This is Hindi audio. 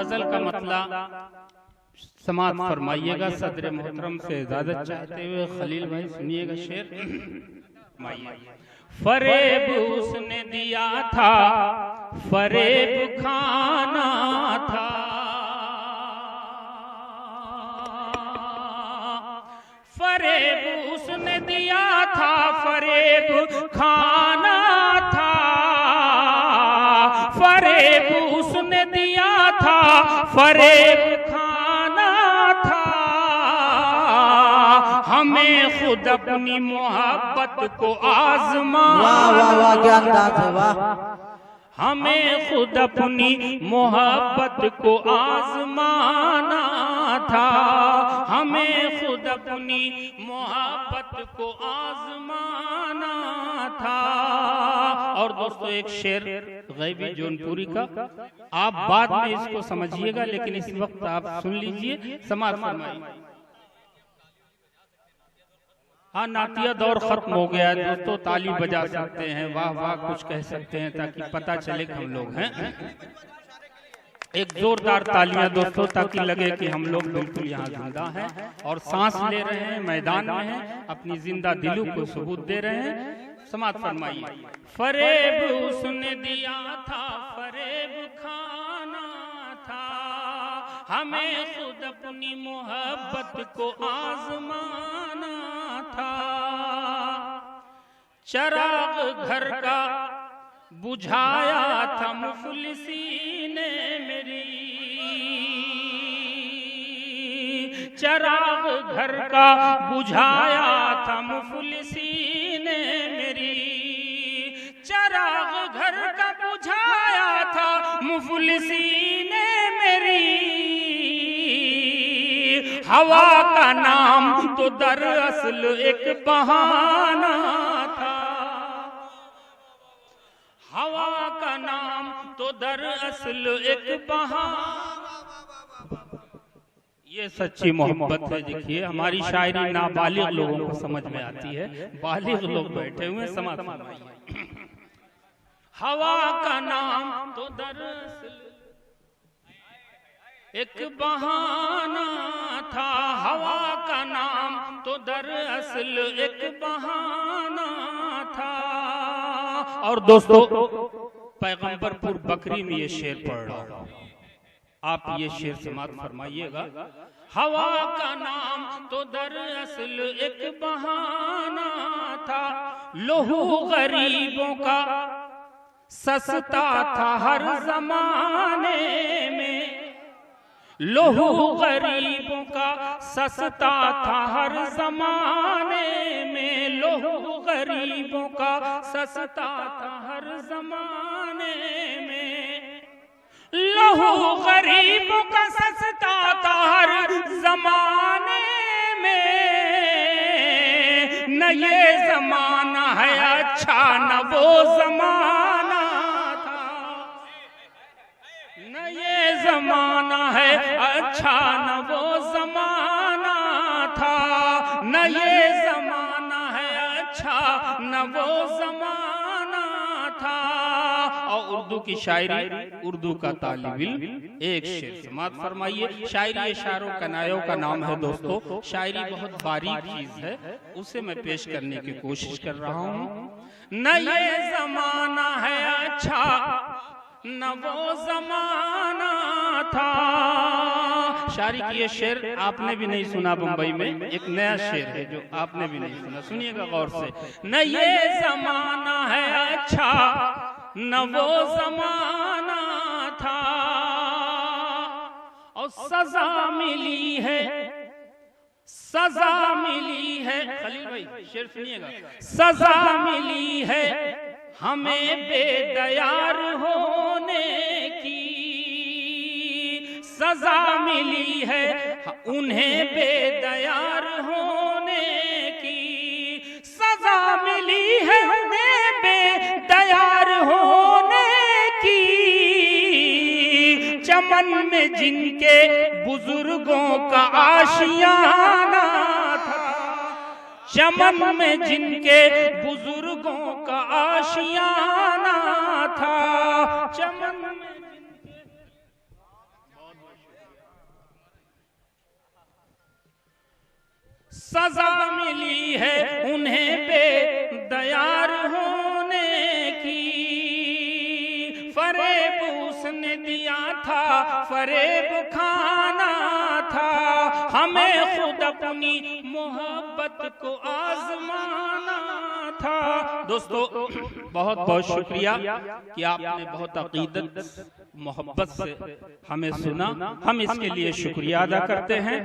गजल का मतलब समाप्त फरमाइएगा। सदर मोहतरम से इजाजत चाहते हुए खलील भाई सुनिएगा शेर। फरेब उसने दिया था, फरेब खाना था, फरेब उसने दिया था, फरेब खाना था, फरेब उसने दिया था, फरेब खाना था। हमें खुद अपनी मोहब्बत को आजमाना, वाह वाह वाह, क्या अंदाज है, वाह। हमें खुद अपनी मोहब्बत को आजमाना था, हमें खुद अपनी मोहब्बत को आजमाना था। और दोस्तों एक शेर गैबी जौनपुरी का, आप बाद में इसको समझिएगा, लेकिन इस वक्त आप सुन लीजिए, समाप्त फरमाइए। हाँ, नातिया दौर खत्म हो गया है दोस्तों, ताली बजा सकते हैं, वाह वाह कुछ कह सकते हैं, ताकि पता चले कि हम लोग हैं। एक जोरदार तालियां दोस्तों, ताकि लगे कि हम लोग बिल्कुल यहाँ जिंदा हैं और सांस ले रहे हैं, मैदान में हैं, अपनी जिंदा दिलों को सबूत दे रहे हैं। समाप्त फरमाइए। फरेब उसने दिया था, फरेब खाना था, हमें खुद अपनी मोहब्बत को आजमाना था। चिराग घर का बुझाया था मुफलिसी ने मेरी, चिराग घर का बुझाया था मुफलिसी ने मेरी, चिराग घर का बुझाया था मुफलिसी ने मेरी। हवा का नाम तो दरअसल एक बहाना था, हवा का नाम तो दरअसल एक बहाना। ये सच्ची मोहब्बत है। देखिए हमारी शायरी नाबालिग लोगों को समझ में आती है, बालिग लोग बैठे हुए समाज में। हवा का नाम तो दरअसल एक बहाना था, हवा का नाम तो दरअसल एक बहाना था। और दोस्तों पैगंबरपुर बकरी में ये शेर पढ़ रहा हूं, आप ये शेर समाप्त फरमाइएगा। हवा का नाम तो दरअसल एक बहाना था, लोहू गरीबों का सस्ता था हर जमाने में, लोहू गरीबों का सस्ता था हर जमाने में, लोहू गरीबों का सस्ता था हर जमाने में, लोहू गरीबों का सस्ता था हर जमाने में। न ये जमाना है अच्छा न वो जमाना था, न ये जमाना है अच्छा न वो जमाना था, न ये जमाना है अच्छा न वो जमाना था। और उर्दू की शायरी, उर्दू का तालिब इल्म, एक शेर समाप्त फरमाइए। शायरी इशारों कनायों का नाम है दोस्तों, शायरी बहुत बारीक चीज है, उसे मैं पेश करने की कोशिश कर रहा हूँ। न ये जमाना है अच्छा न वो जमाना था। शायरी की ये शेर आपने भी नहीं सुना बम्बई में, एक नया शेर है जो आपने भी नहीं सुना, सुनिएगा गौर से। न ये जमाना है अच्छा न वो जमाना था, और सजा मिली है, सजा मिली है, खलील भाई शेर सुनिएगा। सजा मिली है हमें बेदयार होने की, सजा मिली है उन्हें बेदयार होने की, सजा मिली है उन्हें बेदयार होने की। चमन में जिनके बुजुर्गों का आशियाना था, चमन में जिनके बुजुर्गों का आशियाना था, चमन में जिनके, सजा मिली है उन्हें बेदयार होने की, फरेब उसने दिया था, फरेब खाना था, हमें खुद अपनी मोहब्बत को आजमाना था। दोस्तों बहुत बहुत शुक्रिया कि आपने बहुत अकीदत मोहब्बत से हमें सुना, हम इसके लिए शुक्रिया अदा करते हैं।